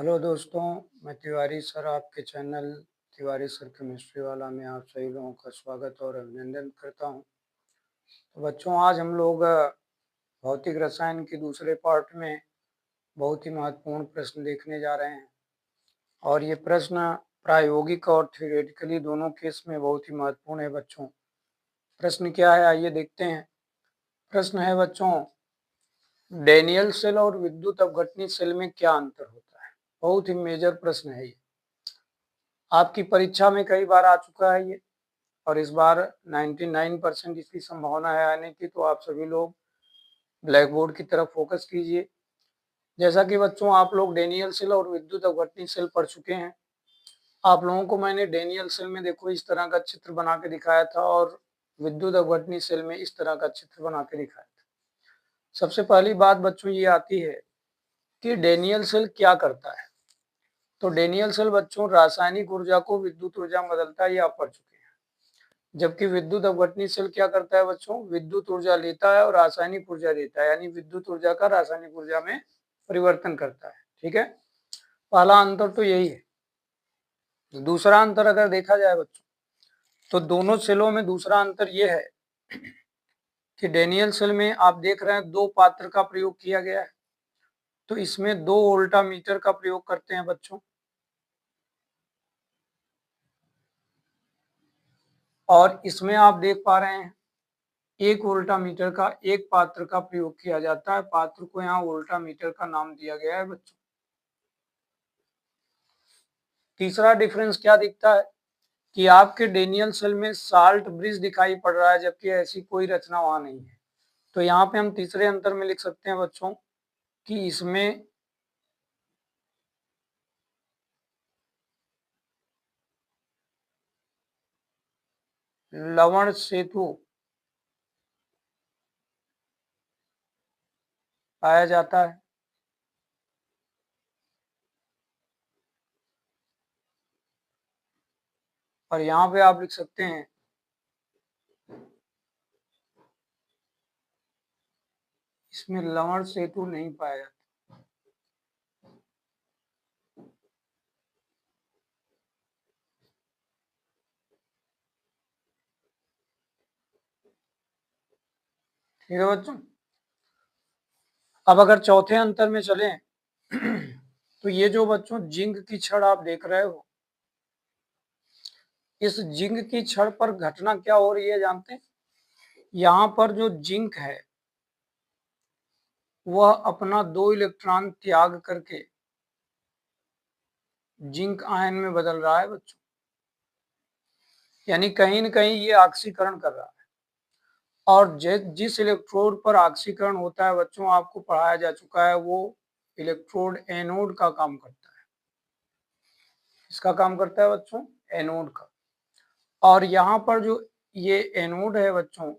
Hello दोस्तों, मैं Tiwari sir आपके चैनल तिवारी सर केमिस्ट्री वाला में आप सभी लोगों का स्वागत और अभिनंदन करता हूं। तो बच्चों, आज हम लोग भौतिक रसायन के दूसरे पार्ट में बहुत ही महत्वपूर्ण प्रश्न देखने जा रहे हैं और ये प्रश्न प्रायोगिक और थ्योरेटिकली दोनों केस में बहुत ही महत्वपूर्ण है बच्चों। प्रश्न क्या है, आइए देखते हैं। प्रश्न है बच्चों, डैनियल सेल और विद्युत अपघटनी सेल में क्या अंतर होता है। बहुत ही मेजर प्रश्न है ये, आपकी परीक्षा में कई बार आ चुका है ये, और इस बार 99% इसकी संभावना है आने की। तो आप सभी लोग ब्लैक बोर्ड की तरफ फोकस कीजिए। जैसा कि बच्चों आप लोग डैनियल सेल और विद्युत अपघटनी सेल पढ़ चुके हैं। आप लोगों को मैंने डैनियल सेल में देखो इस तरह का चित्र बना के दिखाया था और विद्युत अपघटनी सेल में इस तरह का चित्र बना के दिखाया था। सबसे पहली बात बच्चों ये आती है कि डैनियल सेल क्या करता है। तो डैनियल सेल बच्चों रासायनिक ऊर्जा को विद्युत ऊर्जा में बदलता है, ये आप पढ़ चुके हैं। जबकि विद्युत अपघटनी सेल क्या करता है बच्चों, विद्युत ऊर्जा लेता है और रासायनिक ऊर्जा देता है, यानी विद्युत ऊर्जा का रासायनिक ऊर्जा में परिवर्तन करता है। ठीक है, पहला अंतर तो यही है। दूसरा अंतर अगर देखा जाए बच्चों, तो दोनों सेलों में दूसरा अंतर यह है कि डैनियल सेल में आप देख रहे हैं दो पात्र का प्रयोग किया गया है। तो इसमें दो वोल्टामीटर का प्रयोग करते हैं बच्चों, और इसमें आप देख पा रहे हैं एक वोल्टामीटर का एक पात्र का प्रयोग किया जाता है। पात्र को यहाँ वोल्टामीटर का नाम दिया गया है बच्चों। तीसरा डिफरेंस क्या दिखता है कि आपके डैनियल सेल में साल्ट ब्रिज दिखाई पड़ रहा है, जबकि ऐसी कोई रचना वहां नहीं है। तो यहाँ पे हम तीसरे अंतर में लिख सकते हैं बच्चों कि इसमें लवण सेतु पाया जाता है। और यहाँ पे आप लिख सकते हैं इसमें लवण सेतु नहीं पाया जाता। ठीक है बच्चों, अब अगर चौथे अंतर में चले तो ये जो बच्चों जिंक की छड़ आप देख रहे हो, इस जिंक की छड़ पर घटना क्या हो रही है जानते हैं। यहाँ पर जो जिंक है वह अपना 2 इलेक्ट्रॉन त्याग करके जिंक आयन में बदल रहा है बच्चों, यानी कहीं न कहीं ये ऑक्सीकरण कर रहा है। और जिस इलेक्ट्रोड पर ऑक्सीकरण होता है बच्चों, आपको पढ़ाया जा चुका है, वो इलेक्ट्रोड एनोड का काम करता है। इसका काम करता है बच्चों एनोड का। और यहाँ पर जो ये एनोड है बच्चों,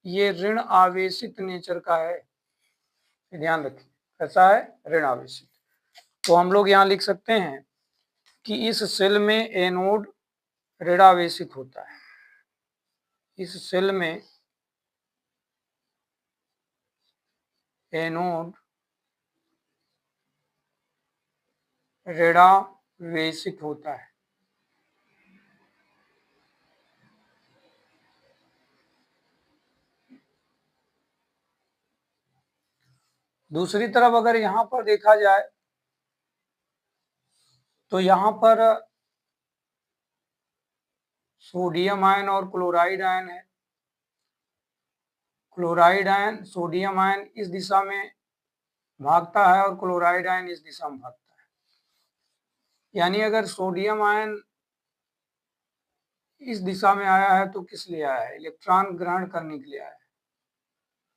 ये ऋण आवेशित नेचर का है, ध्यान रखिए कैसा है, ऋण आवेशित। तो हम लोग यहाँ लिख सकते हैं कि इस सेल में एनोड ऋणावेशित होता है। इस सेल में एनोड ऋणावेशित होता है। दूसरी तरफ अगर यहाँ पर देखा जाए तो यहाँ पर सोडियम आयन और क्लोराइड आयन है। क्लोराइड आयन सोडियम आयन इस दिशा में भागता है और क्लोराइड आयन इस दिशा में भागता है। यानी अगर सोडियम आयन इस दिशा में आया है तो किस लिए आया है, इलेक्ट्रॉन ग्रहण करने के लिए आया है।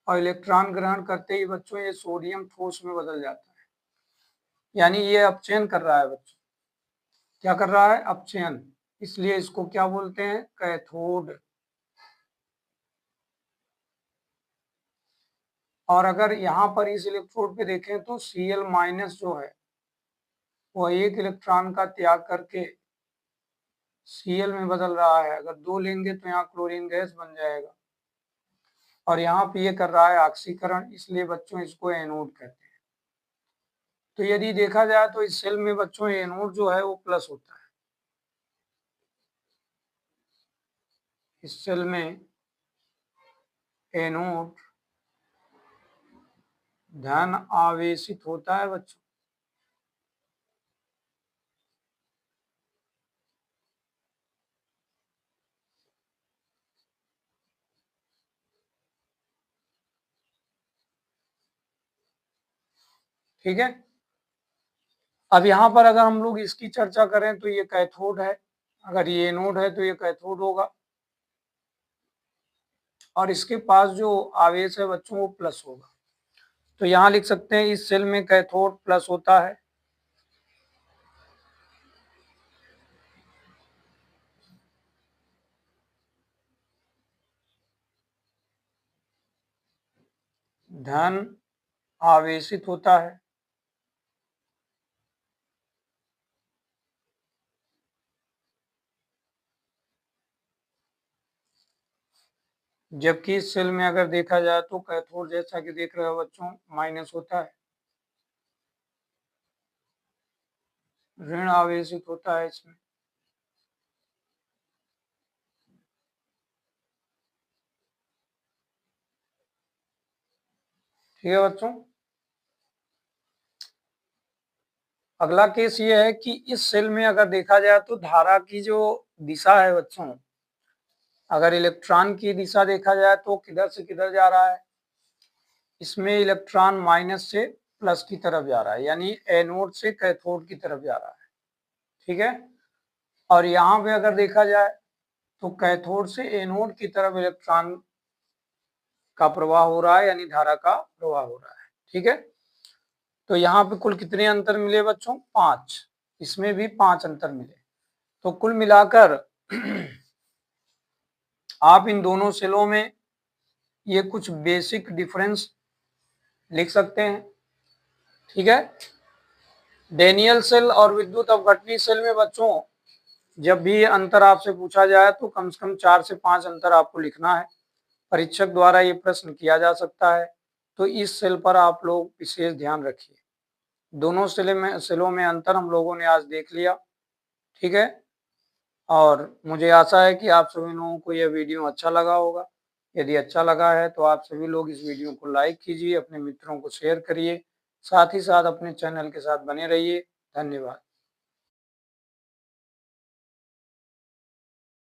और इलेक्ट्रॉन ग्रहण करते ही बच्चों ये सोडियम ठोस में बदल जाता है, यानी ये अपचयन कर रहा है बच्चों। क्या कर रहा है, अपचयन। इसलिए इसको क्या बोलते हैं, कैथोड। और अगर यहाँ पर इस इलेक्ट्रोड पे देखें तो Cl- जो है वह एक इलेक्ट्रॉन का त्याग करके Cl में बदल रहा है। अगर दो लेंगे तो यहाँ क्लोरीन गैस बन जाएगा। और यहाँ पे ये कर रहा है ऑक्सीकरण, इसलिए बच्चों इसको एनोड कहते हैं। तो यदि देखा जाए तो इस सेल में बच्चों ए नोड जो है वो प्लस होता है, इस सेल में ए नोड धन आवेशित होता है बच्चों। ठीक है, अब यहाँ पर अगर हम लोग इसकी चर्चा करें तो ये कैथोड है, अगर ये एनोड है तो ये कैथोड होगा, और इसके पास जो आवेश है बच्चों वो प्लस होगा। तो यहाँ लिख सकते हैं इस सेल में कैथोड प्लस होता है, धन आवेशित होता है, जबकि इस सेल में अगर देखा जाए तो कैथोड जैसा कि देख रहे हो बच्चों माइनस होता है, ऋण आवेशित होता है इसमें। ठीक है बच्चों, अगला केस ये है कि इस सेल में अगर देखा जाए तो धारा की जो दिशा है बच्चों, अगर इलेक्ट्रॉन की दिशा देखा जाए तो किधर से किधर जा रहा है, इसमें इलेक्ट्रॉन माइनस से प्लस की तरफ जा रहा है, यानी एनोड से कैथोड की तरफ जा रहा है। ठीक है, और यहाँ पे अगर देखा जाए तो कैथोड से एनोड की तरफ इलेक्ट्रॉन का प्रवाह हो रहा है, यानी धारा का प्रवाह हो रहा है। ठीक है, तो यहाँ पे कुल कितने अंतर मिले बच्चों, 5, इसमें भी 5 अंतर मिले। तो कुल मिलाकर आप इन दोनों सेलों में ये कुछ बेसिक डिफरेंस लिख सकते हैं। ठीक है, डेनियल सेल और विद्युत अपघटनी सेल में बच्चों जब भी अंतर आपसे पूछा जाए तो कम से कम 4 से 5 अंतर आपको लिखना है, परीक्षक द्वारा ये प्रश्न किया जा सकता है, तो इस सेल पर आप लोग विशेष ध्यान रखिए। दोनों सेलों में अंतर हम लोगों ने आज देख लिया। ठीक है, और मुझे आशा है कि आप सभी लोगों को यह वीडियो अच्छा लगा होगा। यदि अच्छा लगा है तो आप सभी लोग इस वीडियो को लाइक कीजिए, अपने मित्रों को शेयर करिए, साथ ही साथ अपने चैनल के साथ बने रहिए। धन्यवाद।